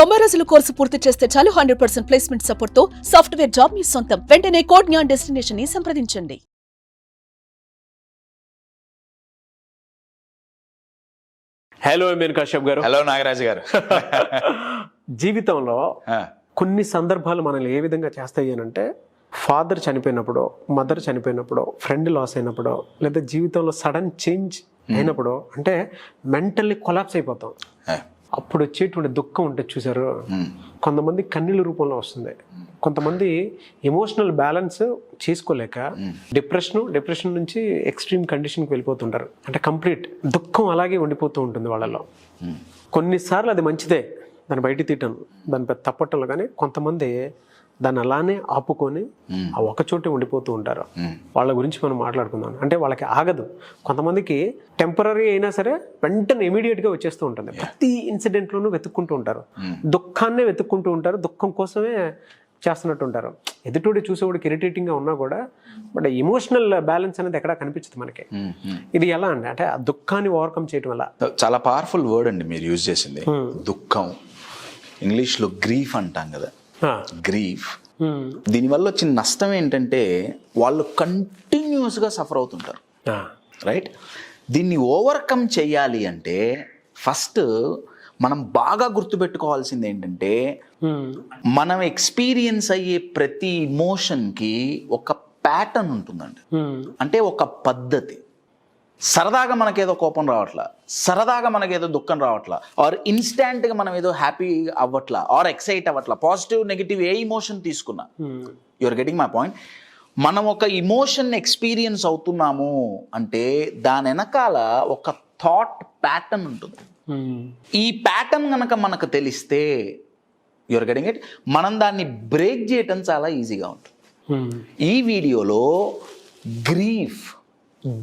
90 రోజుల కోర్సు పూర్తి చేస్తే చాలు 100% ప్లేస్మెంట్ సపోర్ట్ తో సాఫ్ట్వేర్ జాబ్ మీ సొంతం. వెంటనే కోడ్ జ్ఞాన్ డెస్టినేషన్ ని సంప్రదించండి. హలో ఎంఎన్ కశ్యప్ గారు. హలో నాగరాజు గారు. జీవితంలో కొన్ని సందర్భాలు మనల్ని ఏ విధంగా చేస్తాయి అని అంటే, ఫాదర్ చనిపోయినప్పుడు, మదర్ చనిపోయినప్పుడు, ఫ్రెండ్ లాస్ అయినప్పుడు, లేదా జీవితంలో సడన్ చేంజ్ అయినప్పుడు, అంటే మెంటల్లీ కొలాప్స్ అయిపోతాం. అప్పుడు వచ్చేటువంటి దుఃఖం ఉంటుంది చూసారు, కొంతమంది కన్నీళ్ళ రూపంలో వస్తుంది, కొంతమంది ఎమోషనల్ బ్యాలెన్స్ చేసుకోలేక డిప్రెషన్ నుంచి ఎక్స్ట్రీమ్ కండిషన్కి వెళ్ళిపోతుంటారు. అంటే కంప్లీట్ దుఃఖం అలాగే ఉండిపోతూ ఉంటుంది వాళ్ళలో. కొన్నిసార్లు అది మంచిదే, దాన్ని బయట తీయటం, దాని పెద్ద తప్పటంలో, కానీ కొంతమంది దాన్ని అలానే ఆపుకొని ఆ ఒకచోటే ఉండిపోతూ ఉంటారు. వాళ్ళ గురించి మనం మాట్లాడుకుందాం. అంటే వాళ్ళకి ఆగదు. కొంతమందికి టెంపరీ అయినా సరే వెంటనే ఇమీడియట్గా వచ్చేస్తూ ఉంటుంది. ప్రతి ఇన్సిడెంట్లోనూ వెతుక్కుంటూ ఉంటారు, దుఃఖాన్నే వెతుక్కుంటూ ఉంటారు, దుఃఖం కోసమే చేస్తున్నట్టు ఉంటారు. ఎదుటోడి చూసేవాడికి ఇరిటేటింగ్గా ఉన్నా కూడా బట్ ఎమోషనల్ బ్యాలెన్స్ అనేది ఎక్కడా కనిపించదు మనకి. ఇది ఎలా అండి, అంటే ఆ దుఃఖాన్ని ఓవర్కమ్ చేయడం వల్ల? చాలా పవర్ఫుల్ వర్డ్ అండి మీరు యూజ్ చేసింది, దుఃఖం. ఇంగ్లీష్లో గ్రీఫ్ అంటాం కదా, గ్రీఫ్. దీనివల్ల వచ్చిన నష్టం ఏంటంటే వాళ్ళు కంటిన్యూస్గా సఫర్ అవుతుంటారు, రైట్? దీన్ని ఓవర్కమ్ చేయాలి అంటే ఫస్ట్ మనం బాగా గుర్తుపెట్టుకోవాల్సింది ఏంటంటే, మనం ఎక్స్పీరియన్స్ అయ్యే ప్రతి ఇమోషన్కి ఒక ప్యాటర్న్ ఉంటుందండి. అంటే ఒక పద్ధతి. సరదాగా మనకేదో కోపం రావట్లా, సరదాగా మనకేదో దుఃఖం రావట్లా, ఆర్ ఇన్స్టాంట్గా మనం ఏదో హ్యాపీ అవ్వట్లా, ఆర్ ఎక్సైట్ అవ్వట్లా, పాజిటివ్ నెగిటివ్ ఏ ఇమోషన్ తీసుకున్నా, యూఆర్ గెటింగ్ మై పాయింట్. మనం ఒక ఇమోషన్ ఎక్స్పీరియన్స్ అవుతున్నాము అంటే దాని వెనకాల ఒక థాట్ ప్యాటర్న్ ఉంటుంది. ఈ ప్యాటర్న్ కనుక మనకు తెలిస్తే, యూఆర్ గెటింగ్ ఇట్, మనం దాన్ని బ్రేక్ చేయటం చాలా ఈజీగా ఉంటుంది. ఈ వీడియోలో గ్రీఫ్,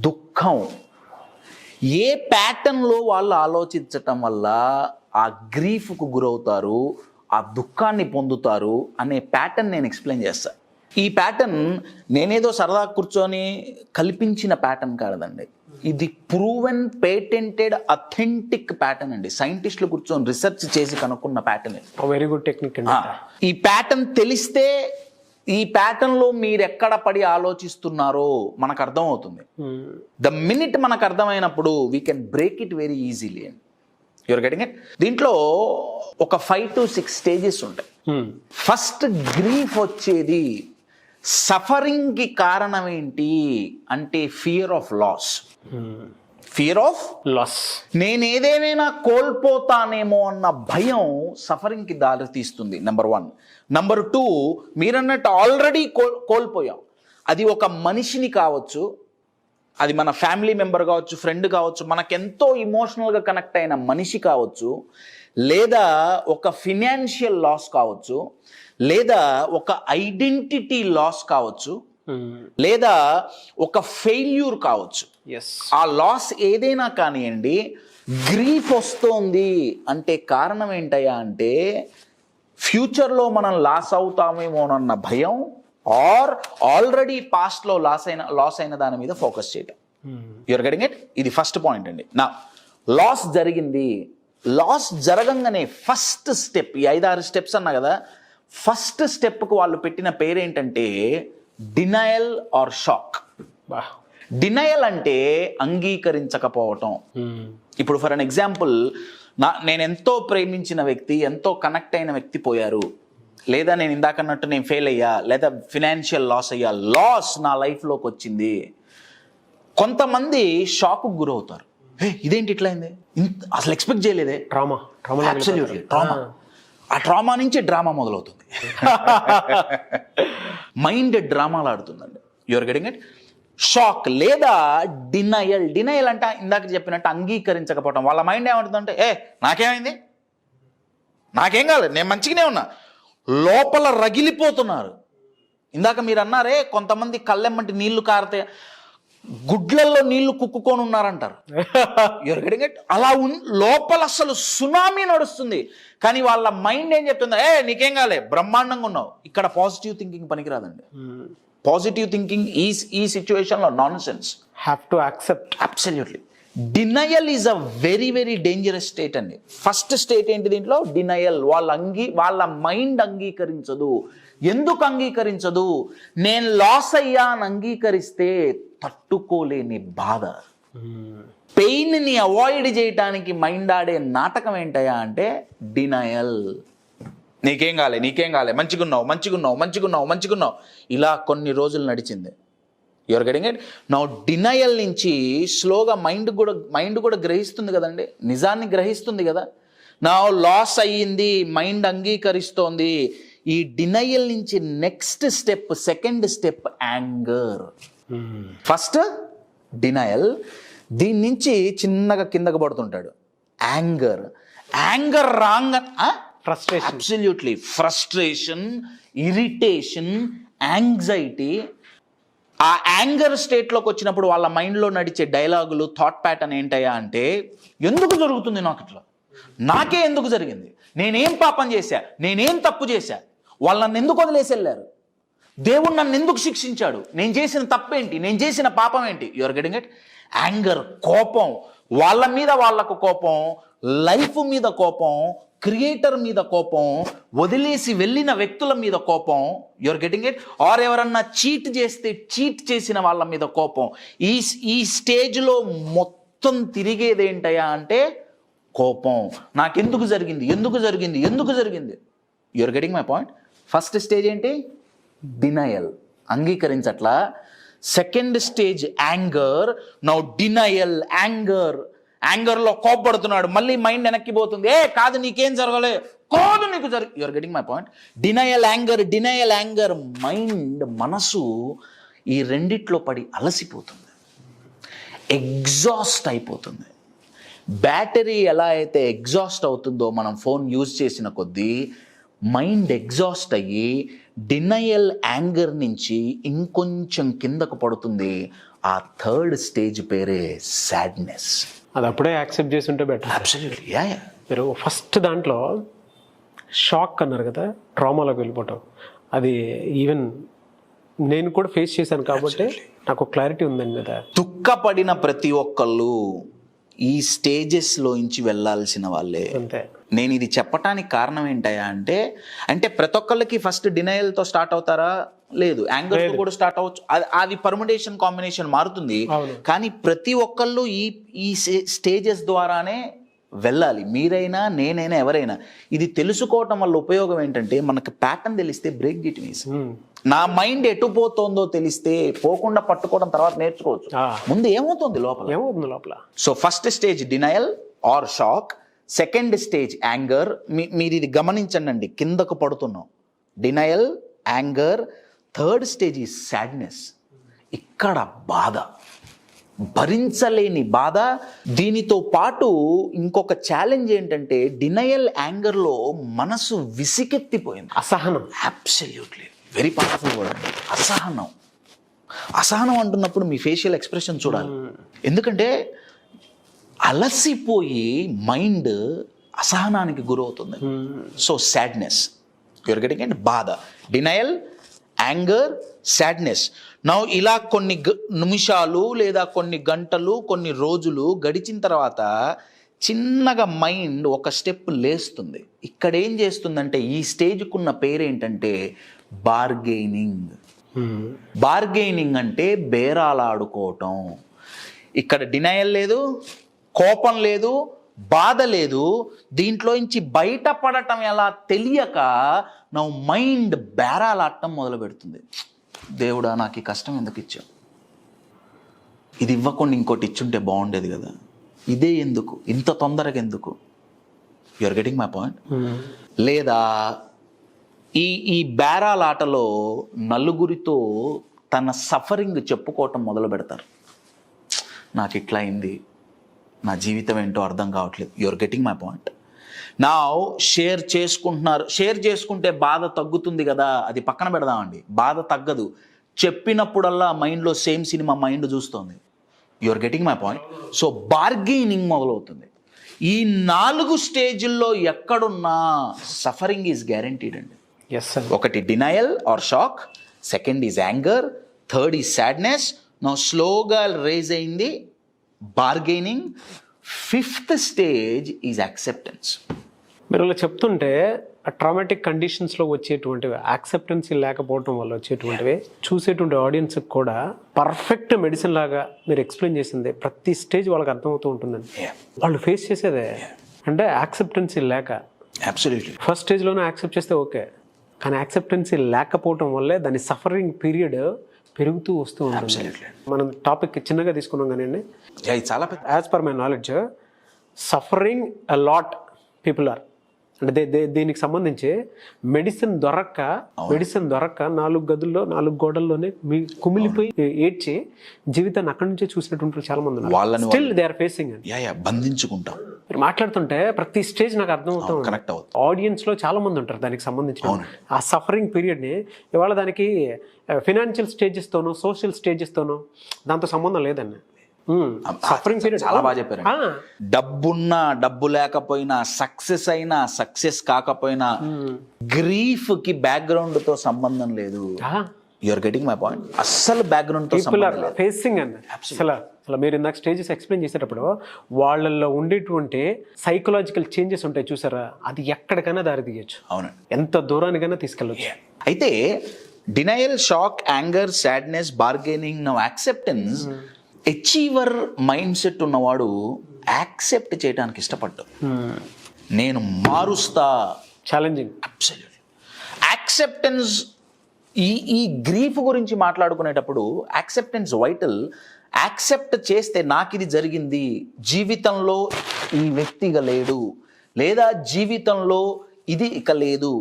దుఃఖం, ఏ ప్యాటర్న్లో వాళ్ళు ఆలోచించటం వల్ల ఆ గ్రీఫ్కు గురవుతారు, ఆ దుఃఖాన్ని పొందుతారు అనే ప్యాటర్న్ నేను ఎక్స్ప్లెయిన్ చేస్తాను. ఈ ప్యాటర్న్ నేనేదో సరదా కూర్చొని కల్పించిన ప్యాటర్న్ కాదండి, ఇది ప్రూవెన్, పేటెంటెడ్, అథెంటిక్ ప్యాటర్న్ అండి. సైంటిస్టులు కూర్చొని రీసెర్చ్ చేసి కనుక్కున్న ప్యాటర్న్. Very good technique. ఈ ప్యాటర్న్ తెలిస్తే ఈ ప్యాటర్న్లో మీరు ఎక్కడ పడి ఆలోచిస్తున్నారో మనకు అర్థం అవుతుంది. ద మినిట్ మనకు అర్థమైనప్పుడు we can break it very easily. You're getting it. దీంట్లో ఒక 5 to 6 స్టేజెస్ ఉంటాయి. ఫస్ట్ గ్రీఫ్ వచ్చేది, సఫరింగ్కి కారణం ఏంటి అంటే fear of loss. Fear of loss, నేను ఏదేమైనా కోల్పోతానేమో అన్న భయం సఫరింగ్కి దారి తీస్తుంది, నెంబర్ 1. నెంబర్ 2, మీరన్నట్టు ఆల్రెడీ కోల్పోయాం. అది ఒక మనిషిని కావచ్చు, అది మన ఫ్యామిలీ మెంబర్ కావచ్చు, ఫ్రెండ్ కావచ్చు, మనకెంతో ఇమోషనల్గా కనెక్ట్ అయిన మనిషి కావచ్చు, లేదా ఒక ఫినాన్షియల్ లాస్ కావచ్చు, లేదా ఒక ఐడెంటిటీ లాస్ కావచ్చు, లేదా ఒక ఫెయిల్యూర్ కావచ్చు. ఆ లాస్ ఏదైనా కానివ్వండి, గ్రీఫ్ వస్తోంది అంటే కారణం ఏంటయ్యా అంటే ఫ్యూచర్లో మనం లాస్ అవుతామేమోనన్న భయం, ఆర్ ఆల్రెడీ పాస్ట్లో లాస్ అయిన దాని మీద ఫోకస్ చేయటం. You are getting it. ఇది ఫస్ట్ పాయింట్ అండి. నా లాస్ జరిగింది, లాస్ జరగంగానే ఫస్ట్ స్టెప్, ఈ 5-6 స్టెప్స్ అన్నా కదా, ఫస్ట్ స్టెప్కు వాళ్ళు పెట్టిన పేరేంటంటే డినయల్ ఆర్ షాక్. డినయల్ అంటే అంగీకరించకపోవటం. ఇప్పుడు ఫర్ అన్ ఎగ్జాంపుల్, నేను ఎంతో ప్రేమించిన వ్యక్తి, ఎంతో కనెక్ట్ అయిన వ్యక్తి పోయారు, లేదా నేను ఇందాకన్నట్టు నేను ఫెయిల్ అయ్యా, లేదా ఫినాన్షియల్ లాస్ అయ్యా, లాస్ నా లైఫ్లోకి వచ్చింది. కొంతమంది షాక్కు గురవుతారు, ఇదేంటి ఇట్లా అయింది, అసలు ఎక్స్పెక్ట్ చేయలేదే, ట్రామా. Absolutely trauma. ఆ ట్రామా నుంచి డ్రామా మొదలవుతుంది, మైండ్ డ్రామాలు ఆడుతుందండి. You're getting it. షాక్ లేదా డినయల్. డినయల్ అంటే ఇందాక చెప్పినట్టు అంగీకరించకపోవటం. వాళ్ళ మైండ్ ఏమంటుందంటే, నాకేమైంది, నాకేం కాలేదు, నేను మంచిగానే ఉన్నా, లోపల రగిలిపోతున్నారు. ఇందాక మీరు అన్నారే కొంతమంది కళ్ళెమ్మంటి నీళ్లు కారితే గుడ్లల్లో నీళ్లు కుక్కుకొని ఉన్నారంటారు. You're getting it. అలా లోపల అసలు సునామీ నడుస్తుంది, కానీ వాళ్ళ మైండ్ ఏం చెప్తుంది, నీకేం కాలే, బ్రహ్మాండంగా ఉన్నావు. ఇక్కడ పాజిటివ్ థింకింగ్ పనికిరాదండి. పాజిటివ్ థింకింగ్ ఈ సిచ్యువేషన్లో non sense. Have to accept. Absolutely. Denial is a very very dangerous state అండి. ఫస్ట్ స్టేట్ ఏంటి దీంట్లో? డినయల్. వాళ్ళ మైండ్ అంగీకరించదు. ఎందుకు అంగీకరించదు? నేను లాస్ అయ్యా అని అంగీకరిస్తే తట్టుకోలేని బాధ, పెయిన్ని అవాయిడ్ చేయటానికి మైండ్ ఆడే నాటకం ఏంటయ్యా అంటే డినయల్. నీకేం కాలే, మంచిగున్నావు. ఇలా కొన్ని రోజులు నడిచింది. Your getting it? నా డినయల్ నుంచి స్లోగా మైండ్ కూడా గ్రహిస్తుంది కదండి, నిజాన్ని గ్రహిస్తుంది కదా. నా లాస్ అయ్యింది, మైండ్ అంగీకరిస్తోంది. ఈ డినయల్ నుంచి next step, second step anger. First denial, దీని నుంచి చిన్నగా కిందకు పడుతుంటాడు anger. Wrong, frustration, absolutely frustration, irritation, anxiety. ఆ యాంగర్ స్టేట్లోకి వచ్చినప్పుడు వాళ్ళ మైండ్లో నడిచే డైలాగులు, థాట్ ప్యాటర్న్ ఏంటయ్యా అంటే, ఎందుకు జరుగుతుంది నాకు ఇట్లా, నాకే ఎందుకు జరిగింది, నేనేం పాపం చేశా, నేనేం తప్పు చేశా, వాళ్ళు నన్ను ఎందుకు వదిలేసి వెళ్ళారు, దేవుడు నన్ను ఎందుకు శిక్షించాడు, నేను చేసిన తప్పేంటి, నేను చేసిన పాపం ఏంటి. Your getting it? యాంగర్, కోపం. వాళ్ళ మీద వాళ్ళకు కోపం, లైఫ్ మీద కోపం, క్రియేటర్ మీద కోపం, వదిలేసి వెళ్ళిన వ్యక్తుల మీద కోపం. Your getting it? ఆర్ ఎవరన్నా చీట్ చేస్తే చీట్ చేసిన వాళ్ళ మీద కోపం. ఈ స్టేజ్లో మొత్తం తిరిగేది ఏంటయ్యా అంటే కోపం. నాకెందుకు జరిగింది, ఎందుకు జరిగింది. You're getting my point? First stage ఏంటి? డినయల్, అంగీకరించట్లా. Second stage anger. Now denial, యాంగర్లో కోపడుతున్నాడు, మళ్ళీ మైండ్ వెనక్కిపోతుంది. కాదు, నీకేం జరగలే, కాదు నీకు you're getting my point? Denial anger, మనసు ఈ రెండిట్లో పడి అలసిపోతుంది, ఎగ్జాస్ట్ అయిపోతుంది. బ్యాటరీ ఎలా అయితే ఎగ్జాస్ట్ అవుతుందో మనం ఫోన్ యూజ్ చేసిన కొద్దీ, మైండ్ ఎగ్జాస్ట్ అయ్యి డినయల్ యాంగర్ నుంచి ఇంకొంచెం కిందకు పడుతుంది. ఆ థర్డ్ స్టేజ్ పేరే సాడ్నెస్. అది అప్పుడే యాక్సెప్ట్ చేసి ఉంటే బెటర్. అబ్సల్యూట్లీ. మీరు ఫస్ట్ దాంట్లో షాక్ అన్నారు కదా, ట్రామాలోకి వెళ్ళిపోవటం, అది ఈవెన్ నేను కూడా ఫేస్ చేశాను కాబట్టి నాకు క్లారిటీ ఉందండి కదా. దుఃఖపడిన ప్రతి ఒక్కళ్ళు ఈ స్టేజెస్లోంచి వెళ్ళాల్సిన వాళ్ళే. అంతే. నేను ఇది చెప్పటానికి కారణం ఏంటయ్యా అంటే ప్రతి ఒక్కళ్ళకి ఫస్ట్ డినయల్తో స్టార్ట్ అవుతారా? లేదు, యాంగర్తో కూడా స్టార్ట్ అవ్వచ్చు. అది పర్ముటేషన్, కాంబినేషన్ మారుతుంది. కానీ ప్రతి ఒక్కళ్ళు ఈ స్టేజెస్ ద్వారానే వెళ్ళాలి. మీరైనా, నేనైనా, ఎవరైనా. ఇది తెలుసుకోవటం వల్ల ఉపయోగం ఏంటంటే, మనకు ప్యాటర్న్ తెలిస్తే బ్రేక్ చేయటం ఈజీ. నా మైండ్ ఎటు పోతుందో తెలిస్తే పోకుండా పట్టుకోవడం తర్వాత నేర్చుకోవచ్చు. ముందు ఏమవుతుంది లోపల. So first stage denial or shock, second stage anger. మీరు ఇది గమనించండి, కిందకు పడుతున్నాం. Denial, anger. థర్డ్ స్టేజ్ ఈ సాడ్నెస్. ఇక్కడ బాధ, భరించలేని బాధ. దీనితో పాటు ఇంకొక ఛాలెంజ్ ఏంటంటే, డినయల్ యాంగర్లో మనసు విసికెత్తిపోయింది. అసహనం. అబ్సల్యూట్లీ వెరీ పవర్ఫుల్ వర్డ్ అండి. అసహనం అంటున్నప్పుడు మీ ఫేషియల్ ఎక్స్ప్రెషన్ చూడాలి. ఎందుకంటే అలసిపోయి మైండ్ అసహనానికి గురవుతుంది. So sadness, you are getting it? బాధ, డినయల్, యాంగర్, సాడ్నెస్. నా ఇలా కొన్ని నిమిషాలు లేదా కొన్ని గంటలు, కొన్ని రోజులు గడిచిన తర్వాత చిన్నగా మైండ్ ఒక స్టెప్ లేస్తుంది. ఇక్కడ ఏం చేస్తుందంటే, ఈ స్టేజ్కున్న పేరేంటంటే బార్గెయినింగ్. బార్గెయినింగ్ అంటే బేరాలాడుకోవటం. ఇక్కడ డినయల్ లేదు, కోపం లేదు, బాధ లేదు. దీంట్లోంచి బయటపడటం ఎలా తెలియక నా మైండ్ బేరాలాడటం మొదలు పెడుతుంది. దేవుడా, నాకు ఈ కష్టం ఎందుకు ఇచ్చావు, ఇది ఇవ్వకుండా ఇంకోటి ఇచ్చుంటే బాగుండేది కదా, ఇదే ఎందుకు, ఇంత తొందరగా ఎందుకు. You are getting my point? లేదా ఈ బేరాలాటలో నలుగురితో తన సఫరింగ్ చెప్పుకోవటం మొదలు పెడతారు. నాకు ఇట్లా అయింది, నా జీవితం ఏంటో అర్థం కావట్లేదు. You are getting my point? నా షేర్ చేసుకుంటున్నారు. షేర్ చేసుకుంటే బాధ తగ్గుతుంది కదా, అది పక్కన పెడదామండి. బాధ తగ్గదు. చెప్పినప్పుడల్లా మైండ్లో సేమ్ సినిమా మైండ్ చూస్తుంది. You're getting my point? So bargaining మొదలవుతుంది. ఈ 4 స్టేజ్ల్లో ఎక్కడున్నా సఫరింగ్ ఈజ్ గ్యారంటీడ్ అండి. ఒకటి denial or shock, second is anger, third is sadness. నా స్లోగా రేజ్ అయింది bargaining, 5th stage is acceptance. మీరు ఇలా చెప్తుంటే ఆ ట్రామాటిక్ కండిషన్స్లో వచ్చేటువంటివి, యాక్సెప్టెన్సీ లేకపోవడం వల్ల వచ్చేటువంటివి చూసేటువంటి ఆడియన్స్కి కూడా పర్ఫెక్ట్ మెడిసిన్ లాగా మీరు ఎక్స్ప్లెయిన్ చేసింది ప్రతి స్టేజ్ వాళ్ళకి అర్థమవుతూ ఉంటుందండి. వాళ్ళు ఫేస్ చేసేదే అంటే యాక్సెప్టెన్సీ లేక. అబ్సల్యూట్లీ. ఫస్ట్ స్టేజ్లోనే యాక్సెప్ట్ చేస్తే ఓకే, కానీ యాక్సెప్టెన్సీ లేకపోవడం వల్లే దాని సఫరింగ్ పీరియడ్ పెరుగుతూ వస్తూ ఉంటుంది. మనం టాపిక్ చిన్నగా తీసుకున్నాం కానీ అండి, చాలా పెద్ద. As per my knowledge suffering a lot people are అంటే దీనికి సంబంధించి మెడిసిన్ దొరక్క 4 గదుల్లో 4 గోడల్లోనే మీ కుమిలిపోయి ఏడ్చి జీవితాన్ని అక్కడి నుంచే చూసినటువంటి చాలా మంది ఉన్నారు. స్టిల్ దే ఆర్ ఫేసింగ్ అండి. బంధించుకుంటాం. మీరు మాట్లాడుతుంటే ప్రతి స్టేజ్ నాకు అర్థమవుతాం. కనెక్ట్ అవుతుంది. ఆడియన్స్ లో చాలా మంది ఉంటారు దానికి సంబంధించిన ఆ సఫరింగ్ పీరియడ్ ని. ఇవాళ దానికి ఫినాన్షియల్ స్టేజెస్ తోనో సోషల్ స్టేజెస్ తోనో దాంతో సంబంధం లేదండి. సఫరింగ్ పీరియడ్ చాలా బాగా చెప్పారు. డబ్బున్నా డబ్బు లేకపోయినా, సక్సెస్ అయినా సక్సెస్ కాకపోయినా, గ్రీఫ్ కి బ్యాక్గ్రౌండ్ తో సంబంధం లేదు. You are getting my point. అస్సలు బ్యాక్గ్రౌండ్ తో సంబంధం లేదు. ఫేసింగ్ అండి. అసలు మీరు ఇందాక స్టేజెస్ ఎక్స్ప్లెయిన్ చేసేటప్పుడు వాళ్ళల్లో ఉండేటువంటి సైకలాజికల్ చేంజెస్ ఉంటాయి చూసారా, అది ఎక్కడికైనా దారి తీయచ్చు. అవును, ఎంత దూరానికైనా తీసుకెళ్ళచ్చు. అయితే denial, shock, anger, sadness, bargaining, now acceptance. Achiever mind set ఉన్నవాడు యాక్సెప్ట్ చేయడానికి ఇష్టపడ్డాడు. నేను మారుస్తా. ఛాలెంజింగ్. అబ్సల్యూట్లీ. యాక్సెప్టెన్స్. ఈ గ్రీఫ్ గురించి మాట్లాడుకునేటప్పుడు యాక్సెప్టెన్స్ వైటల్. యాక్సెప్ట్ చేస్తే నాకు ఇది జరిగింది, జీవితంలో ఈ వ్యక్తి ఇక లేడు, లేదా జీవితంలో ఇది ఇక లేదు,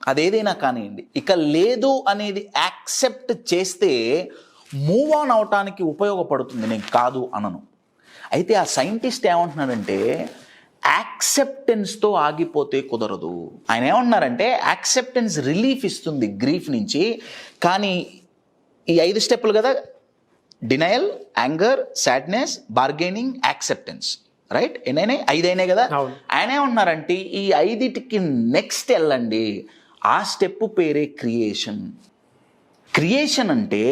అదేదైనా కానివ్వండి, ఇక లేదు అనేది యాక్సెప్ట్ చేస్తే మూవ్ ఆన్ అవటానికి ఉపయోగపడుతుంది. నేను కాదు అనను. అయితే ఆ సైంటిస్ట్ ఏమంటున్నాడంటే యాక్సెప్టెన్స్తో ఆగిపోతే కుదరదు. ఆయన ఏమంటున్నారంటే యాక్సెప్టెన్స్ రిలీఫ్ ఇస్తుంది గ్రీఫ్ నుంచి, కానీ ఈ 5 స్టెప్పులు కదా, denial, anger, sadness, bargaining, acceptance, right? ఎన్నైనా 5 అయినాయి కదా. ఆయన ఏమంటున్నారంటే ఈ 5టికి నెక్స్ట్ వెళ్ళండి. ఆ స్టెప్ పేరే క్రియేషన్. క్రియేషన్ అంటే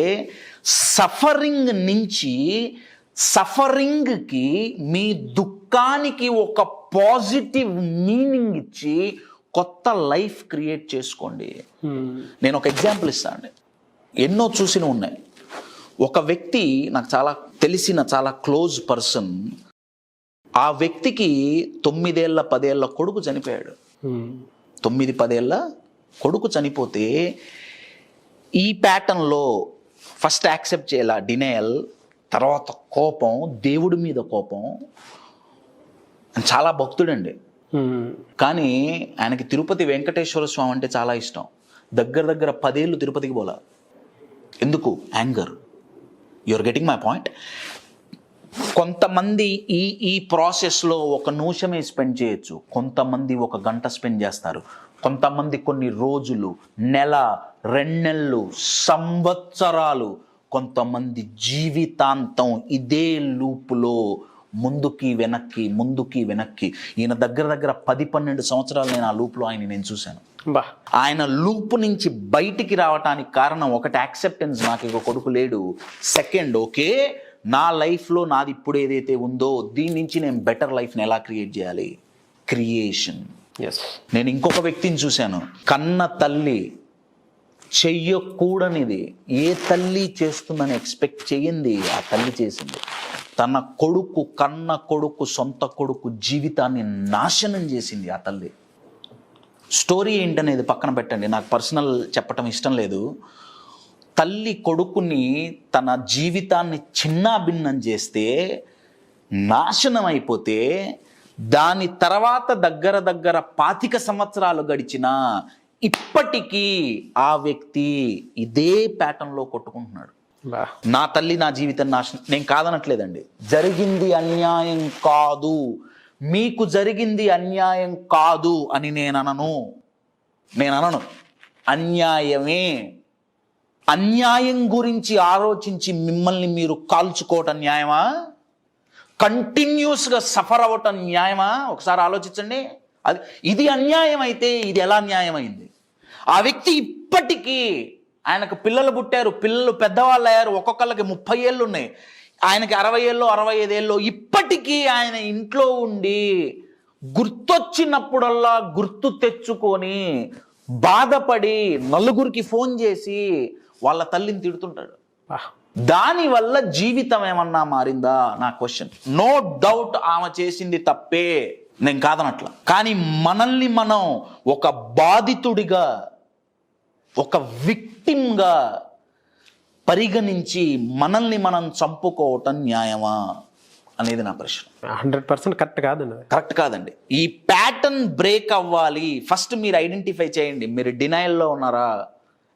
సఫరింగ్ నుంచి సఫరింగ్కి, మీ దుఃఖానికి ఒక పాజిటివ్ మీనింగ్ ఇచ్చి కొత్త లైఫ్ క్రియేట్ చేసుకోండి. నేను ఒక ఎగ్జాంపుల్ ఇస్తాను. ఎన్నో చూసినవి ఉన్నాయి. ఒక వ్యక్తి నాకు చాలా తెలిసిన చాలా క్లోజ్ పర్సన్, ఆ వ్యక్తికి 9 ఏళ్ళ 10 ఏళ్ళ కొడుకు చనిపోయాడు. 9-10 ఏళ్ళ కొడుకు చనిపోతే ఈ ప్యాటర్న్లో ఫస్ట్ యాక్సెప్ట్ చేయాల డినయల్, తర్వాత కోపం, దేవుడి మీద కోపం. చాలా భక్తుడండి, కానీ ఆయనకి తిరుపతి వెంకటేశ్వర స్వామి అంటే చాలా ఇష్టం. దగ్గర 10 ఏళ్ళు తిరుపతికి పోలా. ఎందుకు? Anger. You are getting my point. కొంతమంది ఈ ప్రాసెస్లో 1 నిమిషమే స్పెండ్ చేయొచ్చు, కొంతమంది 1 గంట స్పెండ్ చేస్తారు, కొంతమంది కొన్ని రోజులు, నెల, 2 నెలలు, సంవత్సరాలు, కొంతమంది జీవితాంతం ఇదే లూపులో ముందుకి వెనక్కి. ఈయన దగ్గర 10-12 సంవత్సరాలు నేను ఆ లూప్లో నేను చూశాను. ఆయన లూప్ నుంచి బయటికి రావటానికి కారణం ఒకటి యాక్సెప్టెన్స్. నాకు ఇక కొడుకు లేడు. సెకండ్, ఓకే, నా లైఫ్లో నాది ఇప్పుడు ఏదైతే ఉందో దీని నుంచి నేను బెటర్ లైఫ్ని ఎలా క్రియేట్ చేయాలి, క్రియేషన్. నేను ఇంకొక వ్యక్తిని చూశాను. కన్న తల్లి చెయ్యకూడనిది ఏ తల్లి చేస్తుందని ఎక్స్పెక్ట్ చేయింది ఆ తల్లి చేసింది. తన కొడుకు, కన్న కొడుకు, సొంత కొడుకు జీవితాన్ని నాశనం చేసింది ఆ తల్లి. స్టోరీ ఏంటనేది పక్కన పెట్టండి, నాకు పర్సనల్ చెప్పటం ఇష్టం లేదు. తల్లి కొడుకుని తన జీవితాన్ని చిన్నాభిన్నం చేస్తే, నాశనం అయిపోతే, దాని తర్వాత దగ్గర 25 సంవత్సరాలు గడిచినా ఇప్పటికీ ఆ వ్యక్తి ఇదే ప్యాటర్న్లో కొట్టుకుంటున్నాడు. నా తల్లి నా జీవితం నాశనం. నేను కాదనట్లేదండి, జరిగింది అన్యాయం కాదు, మీకు జరిగింది అన్యాయం కాదు అని నేను అనను. అన్యాయమే. అన్యాయం గురించి ఆలోచించి మిమ్మల్ని మీరు కాల్చుకోవటం న్యాయమా? కంటిన్యూస్గా సఫర్ అవ్వటం న్యాయమా? ఒకసారి ఆలోచించండి. ఇది అన్యాయం అయితే ఇది ఎలా న్యాయమైంది? ఆ వ్యక్తి ఇప్పటికీ, ఆయనకు పిల్లలు పుట్టారు, పిల్లలు పెద్దవాళ్ళు అయ్యారు, ఒక్కొక్కళ్ళకి 30 ఏళ్ళు ఉన్నాయి. ఆయనకి 60 ఏళ్ళు 65 ఏళ్ళు ఇప్పటికీ ఆయన ఇంట్లో ఉండి గుర్తొచ్చినప్పుడల్లా గుర్తు తెచ్చుకొని బాధపడి నలుగురికి ఫోన్ చేసి వాళ్ళ తల్లిని తిడుతుంటాడు. దానివల్ల జీవితం ఏమన్నా మారిందా నా క్వశ్చన్. నో డౌట్ ఆమె చేసింది తప్పే, నేను కాదనట్లా. కానీ మనల్ని మనం ఒక బాధితుడిగా, ఒక విక్టిమ్గా పరిగణించి మనల్ని మనం చంపుకోవటం న్యాయమా అనేది నా ప్రశ్న. 100% కరెక్ట్ కాదండి. కరెక్ట్ కాదండి. ఈ ప్యాటర్న్ బ్రేక్ అవ్వాలి. ఫస్ట్ మీరు ఐడెంటిఫై చేయండి. మీరు డినయల్లో ఉన్నారా,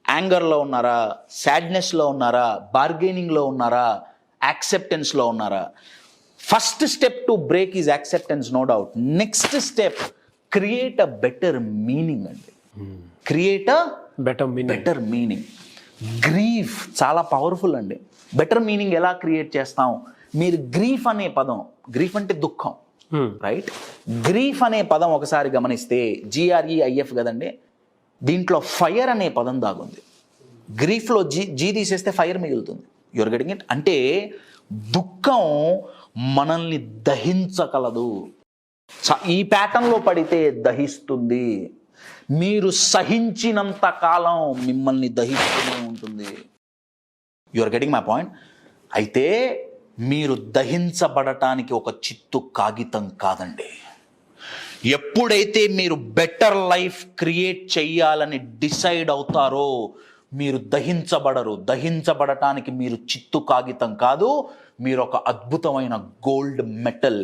యాంగర్లో ఉన్నారా, సాడ్నెస్లో ఉన్నారా, బార్గెనింగ్లో ఉన్నారా, యాక్సెప్టెన్స్లో ఉన్నారా. First step to break is acceptance, no doubt. Next step create a better meaning అండి. Create a better meaning. Grief చాలా పవర్ఫుల్ అండి. బెటర్ మీనింగ్ ఎలా క్రియేట్ చేస్తాం? మీరు గ్రీఫ్ అనే పదం, గ్రీఫ్ అంటే దుఃఖం, రైట్? గ్రీఫ్ అనే పదం ఒకసారి గమనిస్తే GREIF కదండి, దీంట్లో ఫైర్ అనే పదం దాగుంది. గ్రీఫ్లో జీ తీసేస్తే ఫైర్ మిగులుతుంది. Your getting it? అంటే దుఃఖం మనల్ని దహించగలదు. ఈ ప్యాటర్న్లో పడితే దహిస్తుంది. మీరు సహించినంత కాలం మిమ్మల్ని దహిస్తూనే ఉంటుంది. Your getting my point? అయితే మీరు దహించబడటానికి ఒక చిత్తు కాగితం కాదండి. ఎప్పుడైతే మీరు బెటర్ లైఫ్ క్రియేట్ చెయ్యాలని డిసైడ్ అవుతారో మీరు దహించబడరు. దహించబడటానికి మీరు చిత్తు కాగితం కాదు, మీరు ఒక అద్భుతమైన గోల్డ్ మెటల్.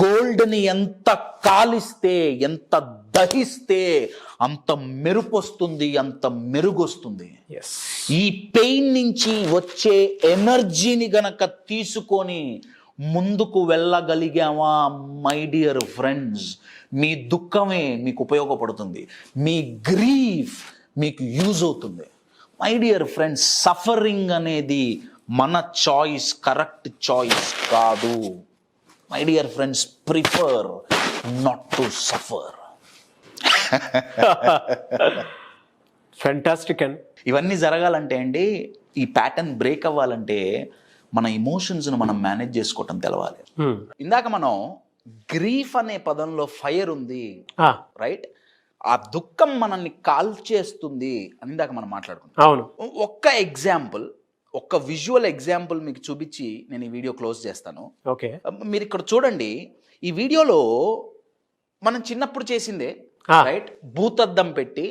గోల్డ్ని ఎంత కాలిస్తే, ఎంత దహిస్తే అంత మెరుపు వస్తుంది, అంత మెరుగొస్తుంది. ఈ పెయిన్ నుంచి వచ్చే ఎనర్జీని గనక తీసుకొని ముందుకు వెళ్ళగలిగామా మై డియర్ ఫ్రెండ్స్, మీ దుఃఖమే మీకు ఉపయోగపడుతుంది, మీ గ్రీఫ్ మీకు యూజ్ అవుతుంది. మై డియర్ ఫ్రెండ్స్, సఫరింగ్ అనేది మన చాయిస్, కరెక్ట్ చాయిస్ కాదు. My dear friends, prefer not to suffer. Fantastic and ఇవన్నీ జరగాలంటే అండి, ఈ ప్యాటర్న్ బ్రేక్ అవ్వాలంటే మన ఎమోషన్స్ను మనం మేనేజ్ చేసుకోవటం తెలవాలి. ఇందాక మనం గ్రీఫ్ అనే పదంలో ఫైర్ ఉంది, రైట్? ఆ దుఃఖం మనల్ని కాల్ చేస్తుంది అని ఇందాక మనం మాట్లాడుకున్నాం. అవును. ఒక్క ఎగ్జాంపుల్, ఒక్క విజువల్ ఎగ్జాంపుల్ మీకు చూపించి నేను ఈ వీడియో క్లోజ్ చేస్తాను. ఓకే, మీరు ఇక్కడ చూడండి. ఈ వీడియోలో మనం చిన్నప్పుడు చేసిందే, రైట్? భూతద్దం పెట్టి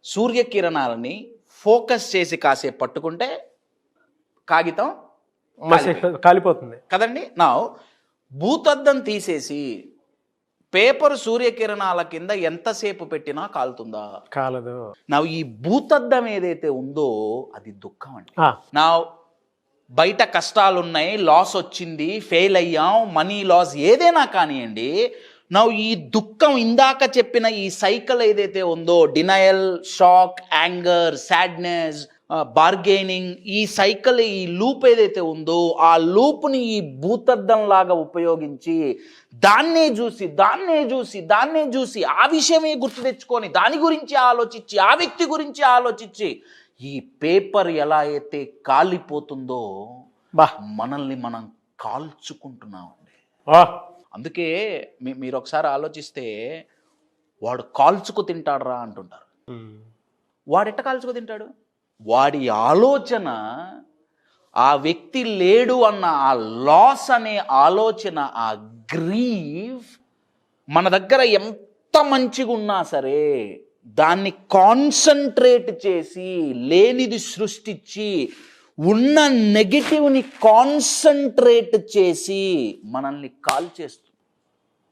సూర్యకిరణాలని ఫోకస్ చేసి కాసేపు పట్టుకుంటే కాగితం కాలిపోతుంది కదండి. నా భూతద్దం తీసేసి పేపర్ సూర్యకిరణాల కింద ఎంతసేపు పెట్టినా కాలుతుందా? కాలదు. నా ఈ భూతద్దం ఏదైతే ఉందో అది దుఃఖం అండి. నా బయట కష్టాలున్నాయి, లాస్ వచ్చింది, ఫెయిల్ అయ్యాం, మనీ లాస్, ఏదైనా కానివ్వండి, నా ఈ దుఃఖం, ఇందాక చెప్పిన ఈ సైకిల్ ఏదైతే ఉందో, denial, shock, anger, sadness, bargaining, ఈ సైకిల్, ఈ లూప్ ఏదైతే ఉందో, ఆ లూప్ని ఈ భూతద్దం లాగా ఉపయోగించి దాన్నే చూసి ఆ విషయమే గుర్తు తెచ్చుకొని దాని గురించి ఆలోచించి, ఆ వ్యక్తి గురించి ఆలోచించి, ఈ పేపర్ ఎలా అయితే కాలిపోతుందో మనల్ని మనం కాల్చుకుంటున్నామండి. అందుకే మీరు ఒకసారి ఆలోచిస్తే, వాడు కాల్చుకు తింటాడురా అంటుంటారు. వాడెట్ట కాల్చుకు తింటాడు? వాడి ఆలోచన, ఆ వ్యక్తి లేడు అన్న ఆ లాస్ అనే ఆలోచన, ఆ గ్రీఫ్ మన దగ్గర ఎంత మంచిగా ఉన్నా సరే దాన్ని కాన్సన్ట్రేట్ చేసి, లేనిది సృష్టించి, ఉన్న నెగటివ్ని కాన్సన్ట్రేట్ చేసి మనల్ని కాల్ చేస్తుంది.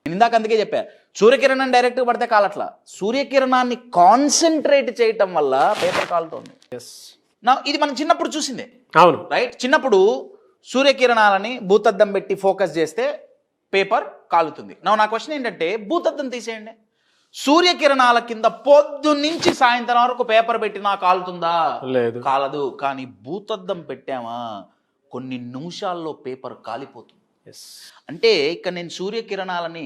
నేను ఇందాక అందుకే చెప్పా, సూర్యకిరణం డైరెక్ట్గా పడితే కాలట్లా, సూర్యకిరణాన్ని కాన్సన్ట్రేట్ చేయటం వల్ల పేపర్ కాలుతోంది. ఇది మనం చిన్నప్పుడు చూసిందే, అవును, రైట్? చిన్నప్పుడు సూర్యకిరణాలని భూతద్దం పెట్టి ఫోకస్ చేస్తే పేపర్ కాలుతుంది. నా క్వశ్చన్ ఏంటంటే, భూతద్దం తీసేయండి, సూర్యకిరణాల కింద పొద్దున్నుంచి సాయంత్రం వరకు పేపర్ పెట్టినా కాలుతుందా? లేదు, కాలదు. కానీ భూతద్దం పెట్టామా, కొన్ని నిమిషాల్లో పేపర్ కాలిపోతుంది. అంటే ఇక్కడ నేను సూర్యకిరణాలని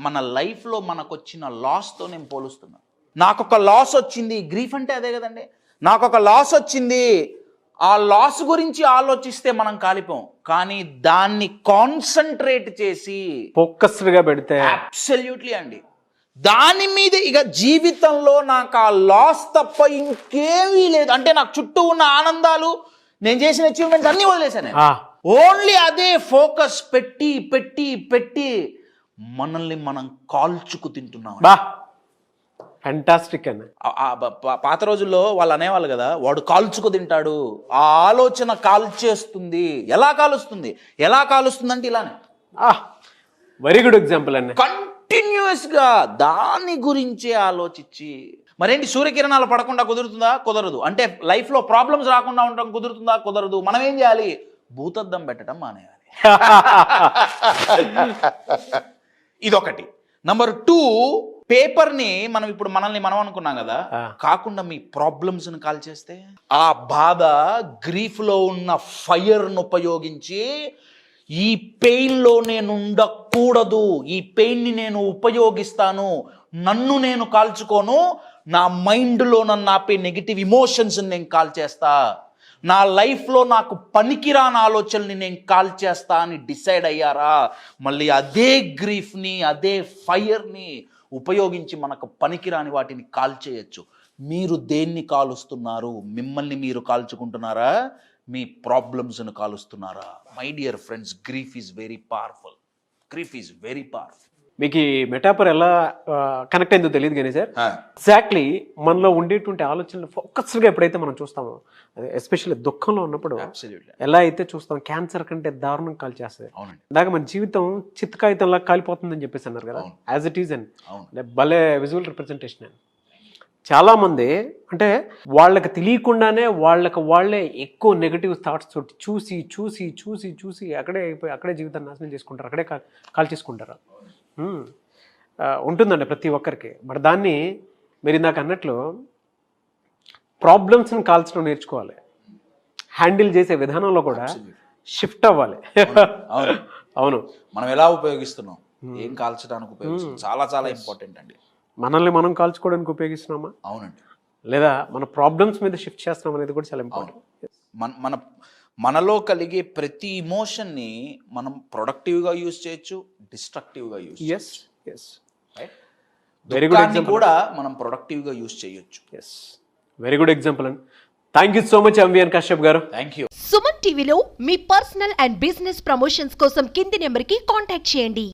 మన లైఫ్లో మనకు వచ్చిన లాస్తో నేను పోలుస్తున్నా. నాకొక లాస్ వచ్చింది, గ్రీఫ్ అంటే అదే కదండి. నాకొక లాస్ వచ్చింది, ఆ లాస్ గురించి ఆలోచిస్తే మనం కాలిపోం, కానీ దాన్ని కాన్సన్ట్రేట్ చేసి ఫోకస్డ్గా పెడితే అబ్సల్యూట్లీ అండి దాని మీద ఇక జీవితంలో నాకు ఆ లాస్ తప్ప ఇంకేమీ లేదు అంటే నాకు చుట్టూ ఉన్న ఆనందాలు నేను చేసిన అచీవ్మెంట్స్ అన్నీ వదిలేశాను నేను. ఓన్లీ అదే ఫోకస్ పెట్టి పెట్టి పెట్టి మనల్ని మనం కాల్చుకు తింటున్నాం. బా ఫ్యాంటాస్టిక్ అండి. పాత రోజుల్లో వాళ్ళు అనేవాళ్ళు కదా, వాడు కాల్చుకు తింటాడు, ఆ ఆలోచన కాల్చేస్తుంది. ఎలా కాలుస్తుంది అంటే ఇలానే. వెరీ గుడ్ ఎగ్జాంపుల్ అండి. కంటిన్యూస్ గా దాని గురించే ఆలోచించి మరేంటి సూర్యకిరణాలు పడకుండా కుదురుతుందా? కుదరదు. అంటే లైఫ్ లో ప్రాబ్లమ్స్ రాకుండా ఉండడం కుదురుతుందా? కుదరదు. మనం ఏం చేయాలి? భూతద్దం పెట్టడం మానేయాలి. ఇదొకటి. నంబర్ 2, పేపర్ని మనం ఇప్పుడు మనల్ని మనం అనుకున్నాం కదా, కాకుండా మీ ప్రాబ్లమ్స్ ని కాల్ చేస్తే ఆ బాధ గ్రీఫ్ లో ఉన్న ఫైర్ను ఉపయోగించి ఈ పెయిన్ లో నేను ఉండకూడదు, ఈ పెయిన్ ని నేను ఉపయోగిస్తాను, నన్ను నేను కాల్చుకోను, నా మైండ్లో నన్ను ఆపే నెగిటివ్ ఇమోషన్స్ నేను కాల్ చేస్తా, నా లైఫ్లో నాకు పనికిరాని ఆలోచనల్ని నేను కాల్ చేస్తా అని డిసైడ్ అయ్యారా, మళ్ళీ అదే గ్రీఫ్ని అదే ఫైర్ని ఉపయోగించి మనకు పనికిరాని వాటిని కాల్ చేయొచ్చు. మీరు దేన్ని కాలుస్తున్నారు? మిమ్మల్ని మీరు కాల్చుకుంటున్నారా? మీ ప్రాబ్లమ్స్ను కాలుస్తున్నారా? My dear friends, grief is very powerful. Grief is very powerful. మీకు ఈ మెటాఫర్ ఎలా కనెక్ట్ అయిందో తెలియదు కానీ సార్, ఎగ్జాక్ట్లీ మనలో ఉండేటువంటి ఆలోచనలు ఫోకస్డ్గా ఎప్పుడైతే మనం చూస్తామో, అదే ఎస్పెషల్లీ దుఃఖంలో ఉన్నప్పుడు ఎలా అయితే చూస్తాం, క్యాన్సర్ కంటే దారుణం కాల్ చేస్తుంది. ఇందాక మన జీవితం చిత్తకాయితంలా కాలిపోతుందని చెప్పేసి అన్నారు కదా, యాజ్ ఇట్ ఈజ్ అండ్ భలే విజువల్ రిప్రజెంటేషన్ అండి. చాలామంది అంటే వాళ్ళకి తెలియకుండానే వాళ్ళే ఎక్కువ నెగిటివ్ థాట్స్ తోటి చూసి చూసి చూసి చూసి అక్కడే జీవితాన్ని నాశనం చేసుకుంటారు, అక్కడే కాల్ చేసుకుంటారు. ఉంటుందండి ప్రతి ఒక్కరికి. బట్ దాన్ని మీరు ఇందాక అన్నట్లు ప్రాబ్లమ్స్ని కాల్చడం నేర్చుకోవాలి, హ్యాండిల్ చేసే విధానంలో కూడా షిఫ్ట్ అవ్వాలి. అవును, మనం ఎలా ఉపయోగిస్తున్నాం, ఏం కాల్చడానికి ఉపయోగిస్తున్నాం, చాలా చాలా ఇంపార్టెంట్ అండి. మనల్ని మనం కాల్చుకోవడానికి ఉపయోగిస్తున్నామా? అవునండి. లేదా మన ప్రాబ్లమ్స్ మీద షిఫ్ట్ చేస్తున్నాం అనేది కూడా చాలా ఇంపార్టెంట్. మనలో కలిగే ప్రతి ఇమోషన్ని మనం ప్రొడక్టివ్గా యూజ్ చేయొచ్చు, డిస్ట్రక్టివ్గా యూజ్ చేయొచ్చు. వెరీ గుడ్ ఎగ్జాంపుల్ కూడా మనం ప్రొడక్టివ్గా యూజ్ చేయొచ్చు. వెరీ గుడ్ ఎగ్జాంపుల్ అండి. Thank you so much MVN Kashyap గారు. Thank you. సుమన్ టీవీలో మీ పర్సనల్ అండ్ బిజినెస్ ప్రమోషన్స్ కోసం కింది నెంబర్కి కాంటాక్ట్ చేయండి.